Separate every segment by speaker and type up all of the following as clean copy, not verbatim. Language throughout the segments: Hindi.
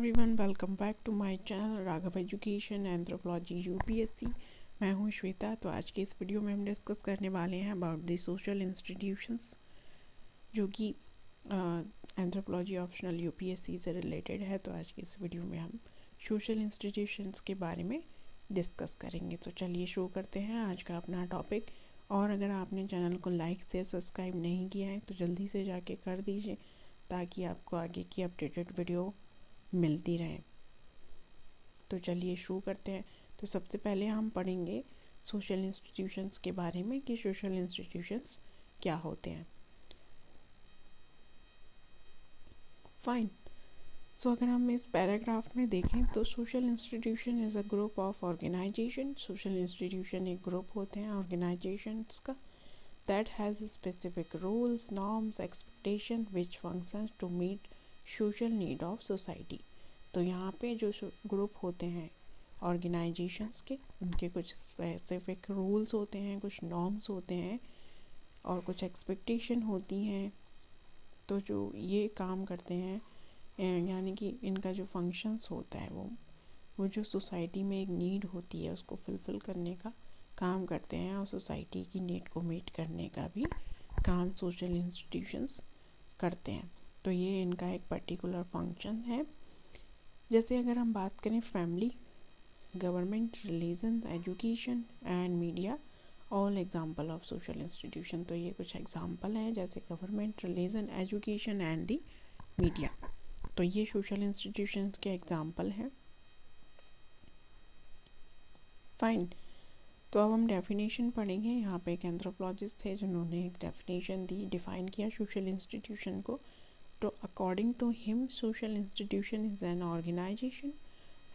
Speaker 1: Everyone, welcome back to my channel Raghav education anthropology UPSC. मैं हूं श्वेता। तो आज के इस वीडियो में हम डिस्कस करने वाले हैं अबाउट द सोशल इंस्टीट्यूशंस, जो कि एंथ्रोपोलॉजी ऑप्शनल यूपीएससी से रिलेटेड है। तो आज के इस वीडियो में हम सोशल इंस्टीट्यूशंस के बारे में डिस्कस करेंगे। तो चलिए शुरू करते हैं आज का अपना टॉपिक। और अगर आपने चैनल को लाइक से सब्सक्राइब नहीं किया है तो जल्दी से जाके कर दीजिए, ताकि आपको आगे की अपडेटेड वीडियो मिलती रहे। तो चलिए शुरू करते हैं। तो सबसे पहले हम पढ़ेंगे सोशल इंस्टीट्यूशंस के बारे में कि सोशल इंस्टीट्यूशंस क्या होते हैं। फाइन। सो अगर हम इस पैराग्राफ में देखें तो social institution is a group of organisation. Social institution एक ग्रुप होते हैं ऑर्गेनाइजेशंस का that has specific rules, norms, expectation which functions to meet social need of society। तो यहाँ पे जो ग्रुप होते हैं ऑर्गेनाइजेशंस के, उनके कुछ स्पेसिफिक रूल्स होते हैं, कुछ नॉर्म्स होते हैं और कुछ एक्सपेक्टेशन होती हैं। तो जो ये काम करते हैं, यानी कि इनका जो फंक्शंस होता है वो जो सोसाइटी में एक नीड होती है उसको फुलफ़िल करने का काम करते हैं, और सोसाइटी की नीड को मीट करने का भी काम सोशल इंस्टीट्यूशंस करते हैं। तो ये इनका एक पर्टिकुलर फंक्शन है। जैसे अगर हम बात करें family, government, religion, education and media, all example of social institution. तो ये कुछ एग्जाम्पल हैं, जैसे government, religion, education and the media. तो ये सोशल इंस्टीट्यूशन के एग्जाम्पल हैं। फाइन। तो अब हम डेफिनेशन पढ़ेंगे। यहाँ पे एक एंथ्रोपोलॉजिस्ट थे जिन्होंने एक डेफिनेशन दी, डिफाइन किया सोशल इंस्टीट्यूशन को। तो according to him, social institution is an organisation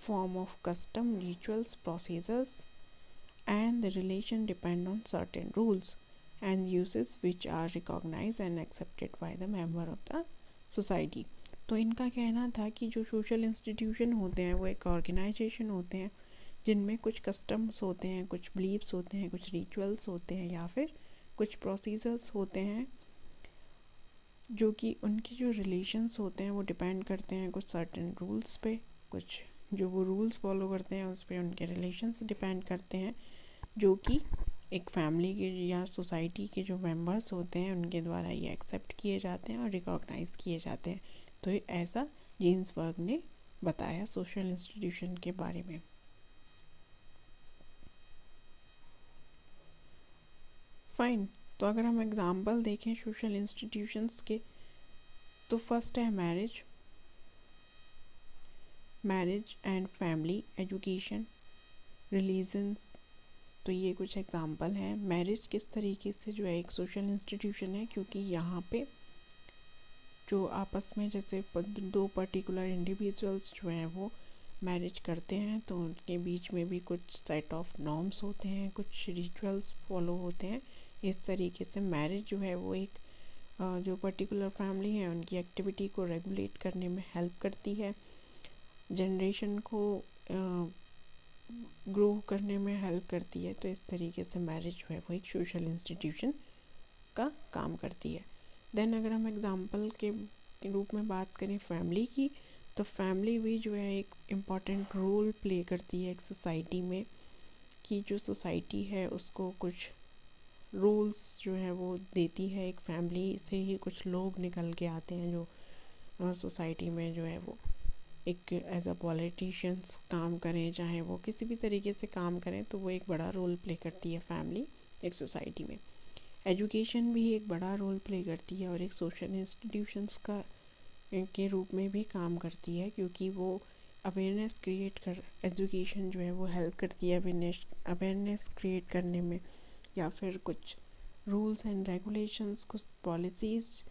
Speaker 1: form of custom, rituals, procedures, and the relation depend on certain rules and uses which are recognized and accepted by the member of the society। तो इनका कहना था कि जो सोशल इंस्टीट्यूशन होते हैं वो एक ऑर्गेनाइजेशन होते हैं जिनमें कुछ कस्टम्स होते हैं, कुछ बिलीव्स होते हैं, कुछ रिचुअल्स होते हैं या फिर कुछ प्रोसीजर्स होते हैं, जो कि उनके जो रिलेशंस होते हैं वो डिपेंड करते हैं कुछ सर्टेन रूल्स पे। कुछ जो वो रूल्स फॉलो करते हैं उस पर उनके रिलेशंस डिपेंड करते हैं, जो कि एक फैमिली के या सोसाइटी के जो मेंबर्स होते हैं उनके द्वारा ये एक्सेप्ट किए जाते हैं और रिकॉग्नाइज किए जाते हैं। तो ये ऐसा जीन्सबर्ग ने बताया सोशल इंस्टीट्यूशन के बारे में। फाइन। तो अगर हम एग्जांपल देखें सोशल इंस्टीट्यूशंस के, तो फर्स्ट है marriage and family, education, religions. तो ये कुछ एग्जांपल हैं। मैरिज किस तरीके से जो है एक सोशल इंस्टीट्यूशन है, क्योंकि यहाँ पे जो आपस में जैसे दो पर्टिकुलर इंडिविजुअल्स जो हैं वो मैरिज करते हैं, तो उनके बीच में भी कुछ सेट ऑफ नॉर्म्स होते हैं, कुछ रिचुअल्स फॉलो होते हैं। इस तरीके से मैरिज जो है वो एक जो पर्टिकुलर फैमिली है उनकी एक्टिविटी को रेगुलेट करने में हेल्प करती है, जनरेशन को ग्रो करने में हेल्प करती है। तो इस तरीके से मैरिज जो है वो एक सोशल इंस्टीट्यूशन का काम करती है। देन अगर हम एग्जांपल के रूप में बात करें फैमिली की, तो फैमिली भी जो है एक इम्पॉर्टेंट रोल प्ले करती है एक सोसाइटी में, कि जो सोसाइटी है उसको कुछ रूल्स जो है वो देती है। एक फैमिली से ही कुछ लोग निकल के आते हैं जो सोसाइटी में जो है वो एक एज अ पॉलिटिशियंस काम करें, चाहे वो किसी भी तरीके से काम करें, तो वो एक बड़ा रोल प्ले करती है फैमिली एक सोसाइटी में। एजुकेशन भी एक बड़ा रोल प्ले करती है और एक सोशल इंस्टीट्यूशंस का के रूप में भी काम करती है, क्योंकि वो अवेयरनेस क्रिएट कर एजुकेशन जो है वो हेल्प करती है अवेयरनेस क्रिएट करने में, या फिर कुछ रूल्स एंड रेगुलेशंस, कुछ पॉलिसीज़,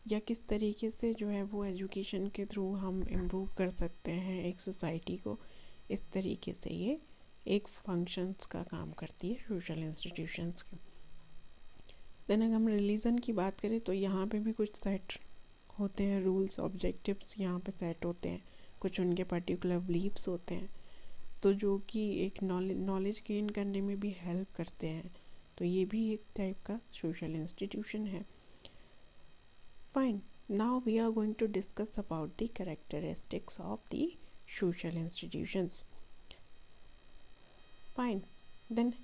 Speaker 1: या किस तरीके से जो है वो एजुकेशन के थ्रू हम इम्प्रूव कर सकते हैं एक सोसाइटी को। इस तरीके से ये एक फंक्शंस का काम करती है सोशल इंस्टीट्यूशंस की। देन अगर हम रिलीजन की बात करें तो यहाँ पे भी कुछ सेट होते हैं रूल्स, ऑब्जेक्टिव्स यहाँ पे सेट होते हैं, कुछ उनके पर्टिकुलर बिलीव्स होते हैं, तो जो कि एक नॉलेज गेन करने में भी हेल्प करते हैं। तो ये भी एक टाइप का सोशल इंस्टीट्यूशन है। Fine. Now we are going to discuss about the characteristics of the social institutions. Fine. Then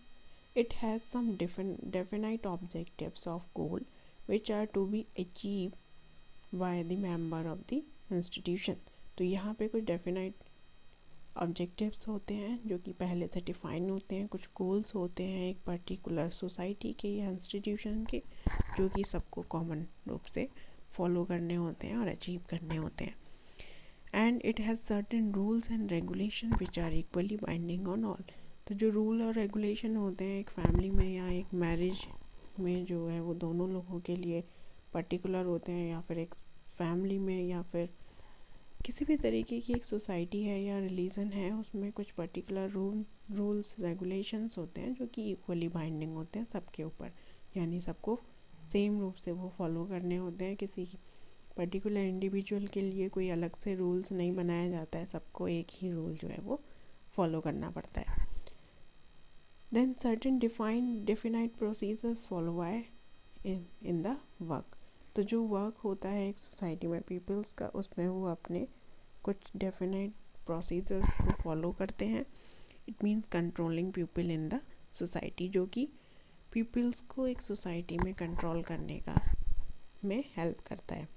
Speaker 1: it has some definite objectives of goal which are to be achieved by the member of the institution. तो यहाँ पे कुछ डेफिनाइट ऑब्जेक्टिव्स होते हैं जो कि पहले से डिफाइन होते हैं, कुछ गोल्स होते हैं एक पर्टिकुलर सोसाइटी के या इंस्टीट्यूशन के जो कि सबको कॉमन रूप से फॉलो करने होते हैं और अचीव करने होते हैं. And it has certain rules and regulation which are equally binding on all. तो जो रूल और रेगुलेशन होते हैं एक फैमिली में या एक मैरिज में जो है वो दोनों लोगों के लिए पर्टिकुलर होते हैं, या फिर एक फैमिली में या फिर किसी भी तरीके की एक सोसाइटी है या रिलीजन है उसमें कुछ पर्टिकुलर रूल्स रेगुलेशंस होते हैं जो कि इक्वली बाइंडिंग होते हैं सबके ऊपर, यानी सबको सेम रूप से वो फॉलो करने होते हैं. किसी पर्टिकुलर इंडिविजुअल के लिए कोई अलग से रूल्स नहीं बनाया जाता है, सबको एक ही रूल जो है वो फॉलो करना पड़ता है. Then certain definite procedures follow by in the work. तो जो वर्क होता है एक सोसाइटी में पीपल्स का, उसमें वो अपने कुछ डेफिनेट प्रोसीजर्स को फॉलो करते हैं. It means controlling people in the society, जो कि पीपल्स को एक सोसाइटी में कंट्रोल करने का में हेल्प करता है.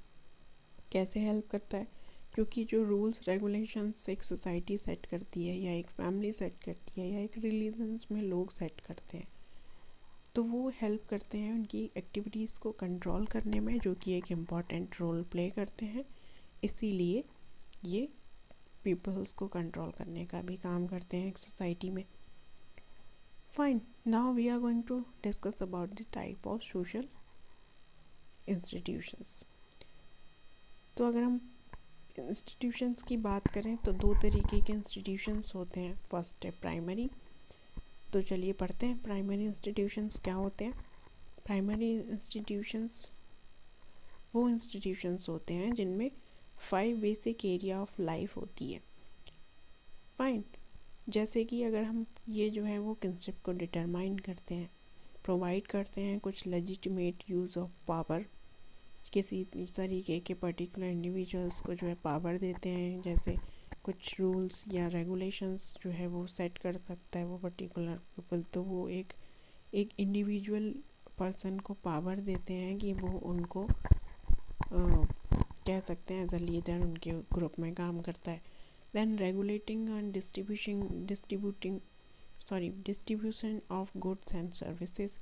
Speaker 1: कैसे हेल्प करता है? क्योंकि जो रूल्स रेगुलेशंस एक सोसाइटी सेट करती है या एक फैमिली सेट करती है या एक रिलीजन्स में लोग सेट करते हैं, तो वो हेल्प करते हैं उनकी एक्टिविटीज़ को कंट्रोल करने में, जो कि एक इम्पॉर्टेंट रोल प्ले करते हैं. इसीलिए ये पीपल्स को कंट्रोल करने का भी काम करते हैं एक सोसाइटी में. Fine. Now we are going to discuss about the type of social institutions. तो अगर हम इंस्टीट्यूशंस की बात करें तो दो तरीके के इंस्टीट्यूशंस होते हैं. फर्स्ट है प्राइमरी. तो चलिए पढ़ते हैं प्राइमरी इंस्टीट्यूशंस क्या होते हैं. प्राइमरी इंस्टीट्यूशंस वो इंस्टीट्यूशंस होते हैं जिनमें 5 बेसिक एरिया ऑफ लाइफ होती है. फाइन. जैसे कि अगर हम ये जो है वो कंसेप्ट को डिटरमाइन करते हैं, प्रोवाइड करते हैं कुछ लेजिटिमेट यूज़ ऑफ पावर, किसी तरीके के पर्टिकुलर इंडिविजुअल्स को जो है पावर देते हैं, जैसे कुछ रूल्स या रेगुलेशंस जो है वो सेट कर सकता है वो पर्टिकुलर पीपल. तो वो एक इंडिविजुअल पर्सन को पावर देते हैं कि वो उनको कह सकते हैं एज अ लीडर उनके ग्रुप में काम करता है. Then regulating and distribution of goods and services.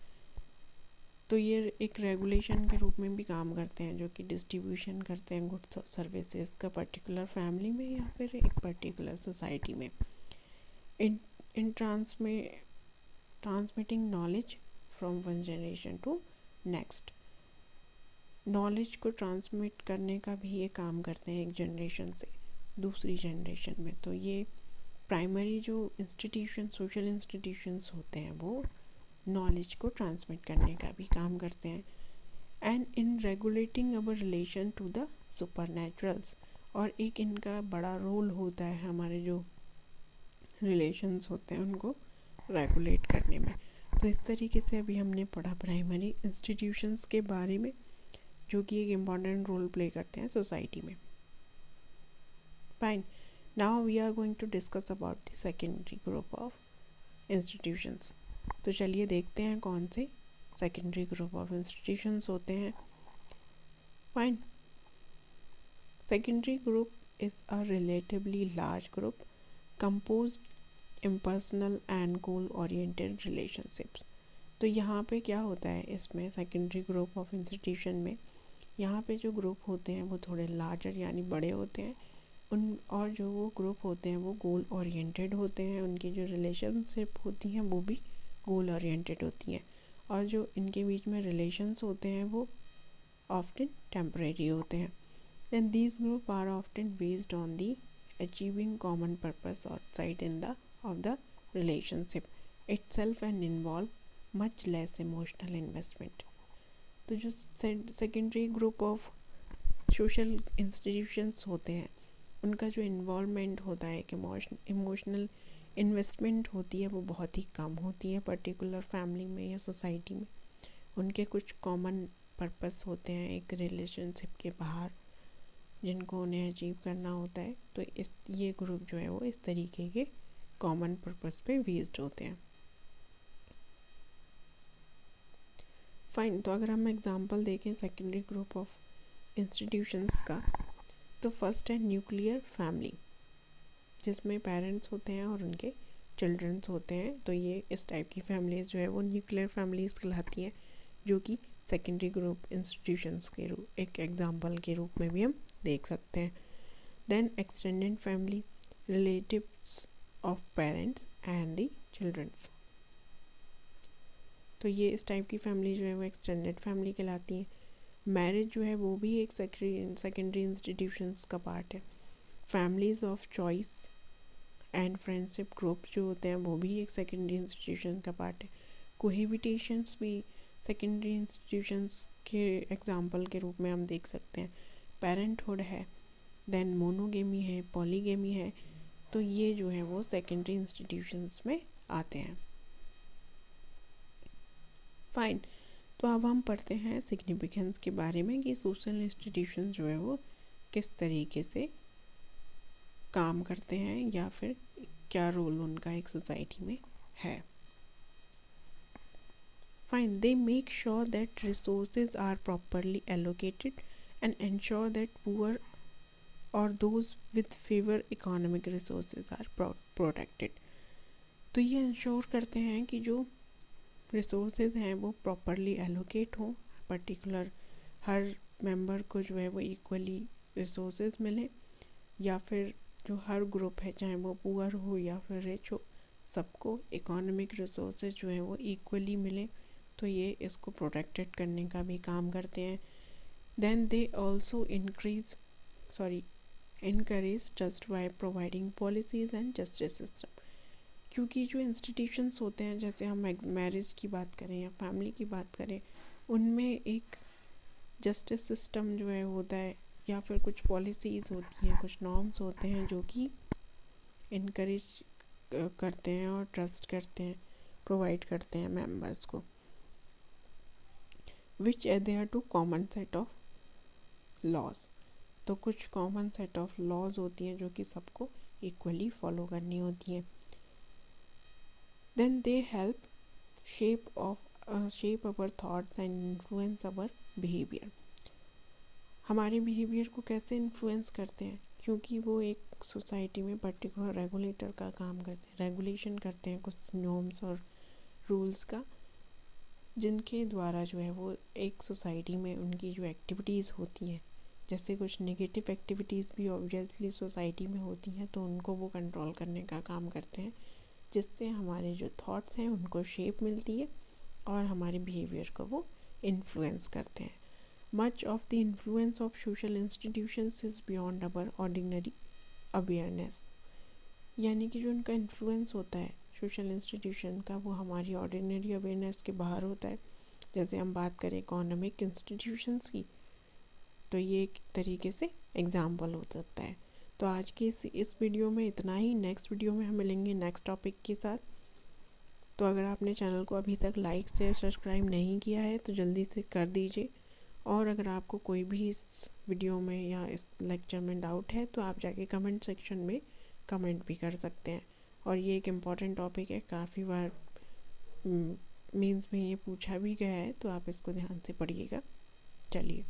Speaker 1: तो ये एक रेगुलेशन के रूप में भी काम करते हैं जो कि डिस्ट्रीब्यूशन करते हैं गुड्स और सर्विसेज का पर्टिकुलर फैमिली में या फिर एक पर्टिकुलर सोसाइटी में. In transmitting knowledge from one generation to next. Knowledge को ट्रांसमिट करने का भी ये काम करते हैं एक जनरेशन से दूसरी जनरेशन में. तो ये प्राइमरी जो इंस्टीट्यूशन सोशल इंस्टीट्यूशंस होते हैं वो नॉलेज को ट्रांसमिट करने का भी काम करते हैं. And in regulating our relation to the supernaturals. और एक इनका बड़ा रोल होता है हमारे जो रिलेशंस होते हैं उनको रेगुलेट करने में. तो इस तरीके से अभी हमने पढ़ा प्राइमरी इंस्टीट्यूशंस के बारे में जो कि एक इम्पॉर्टेंट रोल प्ले करते हैं सोसाइटी में. Fine. Now we are going to discuss about the secondary group of institutions. तो चलिए देखते हैं कौन से सेकेंडरी ग्रुप ऑफ इंस्टीट्यूशंस होते हैं. Fine. Secondary group is a relatively large group composed impersonal and goal oriented relationships. तो यहाँ पे क्या होता है इसमें सेकेंडरी ग्रुप ऑफ इंस्टीट्यूशन में, यहाँ पे जो ग्रुप होते हैं वो थोड़े लार्जर यानी बड़े होते हैं और जो वो ग्रुप होते हैं वो गोल ओरिएंटेड होते हैं. उनकी जो रिलेशनशिप होती हैं वो भी गोल ओरिएंटेड होती हैं और जो इनके बीच में रिलेशंस होते हैं वो ऑफ्टन टेम्परेरी होते हैं. Then these group are often based on the achieving common purpose outside in the of the relationship itself and involve much less emotional investment. तो जो secondary group of social institutions होते हैं उनका जो इन्वॉल्वमेंट होता है, एक इमोशनल इन्वेस्टमेंट होती है वो बहुत ही कम होती है पर्टिकुलर फैमिली में या सोसाइटी में. उनके कुछ कॉमन पर्पस होते हैं एक रिलेशनशिप के बाहर, जिनको उन्हें अचीव करना होता है। तो ये ग्रुप जो है वो इस तरीके के कॉमन पर्पस पे बेस्ड होते हैं। फाइन, तो अगर हम एग्जांपल देखें सेकेंडरी ग्रुप ऑफ इंस्टीट्यूशंस का, तो फर्स्ट है न्यूक्लियर फैमिली, जिसमें पेरेंट्स होते हैं और उनके चिल्ड्रंस होते हैं। तो ये इस टाइप की फैमिलीज़ जो है वो न्यूक्लियर फैमिलीज़ कहलाती हैं, जो कि सेकेंडरी ग्रुप इंस्टीट्यूशंस के रूप एक एग्जांपल के रूप में भी हम देख सकते हैं। Then extended family, relatives of parents and the childrens. तो ये इस टाइप की फैमिली जो है वो एक्सटेंडेड फैमिली कहलाती है। मैरिज जो है वो भी एक सेकेंडरी इंस्टीट्यूशंस का पार्ट है। Families of choice and friendship group जो होते हैं वो भी एक सेकेंडरी इंस्टीट्यूशन का पार्ट है। कोहेबिटेशंस भी सेकेंडरी इंस्टीट्यूशंस के एग्जांपल के रूप में हम देख सकते हैं। पेरेंटहुड है, देन मोनोगेमी है, पॉलीगेमी है। तो ये जो है वो सेकेंडरी इंस्टीट्यूशंस में आते हैं। फाइन, तो अब हम पढ़ते हैं सिग्निफिकेंस के बारे में कि सोशल इंस्टीट्यूशन जो है वो किस तरीके से काम करते हैं या फिर क्या रोल उनका एक सोसाइटी में है। Fine, they make sure that resources are properly allocated and ensure that poor और those with fewer economic resources are protected. तो ये इंश्योर करते हैं कि जो रिसोर्सेज हैं वो प्रॉपरली एलोकेट हों, पर्टिकुलर हर मेंबर को जो है वो इक्वली रिसोर्सेज मिले, या फिर जो हर ग्रुप है चाहे वो पुअर हो या फिर रिच हो, सबको इकोनॉमिक रिसोर्सेज जो है वो इक्वली मिले। तो ये इसको प्रोटेक्टेड करने का भी काम करते हैं। Then they also encourage trust by providing policies and justice system. क्योंकि जो इंस्टीट्यूशंस होते हैं, जैसे हम मैरिज की बात करें या फैमिली की बात करें, उनमें एक जस्टिस सिस्टम जो है होता है, या फिर कुछ पॉलिसीज़ होती हैं, कुछ नॉर्म्स होते हैं जो कि इनकरेज करते हैं और ट्रस्ट करते हैं, प्रोवाइड करते हैं मेंबर्स को, which adhere to common set of laws. तो कुछ कॉमन सेट ऑफ लॉज होती हैं जो कि सबको इक्वली फॉलो करनी होती हैं। Then they help shape our thoughts and influence our behaviour. हमारे बिहेवियर को कैसे इन्फ्लुएंस करते हैं, क्योंकि वो एक सोसाइटी में पर्टिकुलर रेगुलेटर का काम करते हैं, रेगुलेशन करते हैं कुछ नॉर्म्स और रूल्स का, जिनके द्वारा जो है वो एक सोसाइटी में उनकी जो एक्टिविटीज़ होती हैं, जैसे कुछ नेगेटिव एक्टिविटीज़ भी ऑब्वियसली सोसाइटी में होती हैं, तो उनको वो कंट्रोल करने का काम करते हैं, जिससे हमारे जो थॉट्स हैं उनको शेप मिलती है और हमारे बिहेवियर को वो इन्फ्लुएंस करते हैं। Much of the influence of social institutions is beyond our ordinary awareness. यानी कि जो उनका इन्फ्लुएंस होता है सोशल इंस्टीट्यूशन का, वो हमारी ऑर्डिनरी अवेयरनेस के बाहर होता है। जैसे हम बात करें इकोनॉमिक इंस्टीट्यूशंस की, तो ये एक तरीके से एग्जाम्पल हो सकता है। तो आज की इस वीडियो में इतना ही। नेक्स्ट वीडियो में हम मिलेंगे नेक्स्ट टॉपिक के साथ। तो अगर आपने चैनल को अभी तक लाइक शेयर सब्सक्राइब नहीं किया है तो जल्दी से कर दीजिए, और अगर आपको कोई भी इस वीडियो में या इस लेक्चर में डाउट है तो आप जाके कमेंट सेक्शन में कमेंट भी कर सकते हैं। और ये एक इम्पॉर्टेंट टॉपिक है, काफ़ी बार मेंस में ये पूछा भी गया है, तो आप इसको ध्यान से पढ़िएगा। चलिए।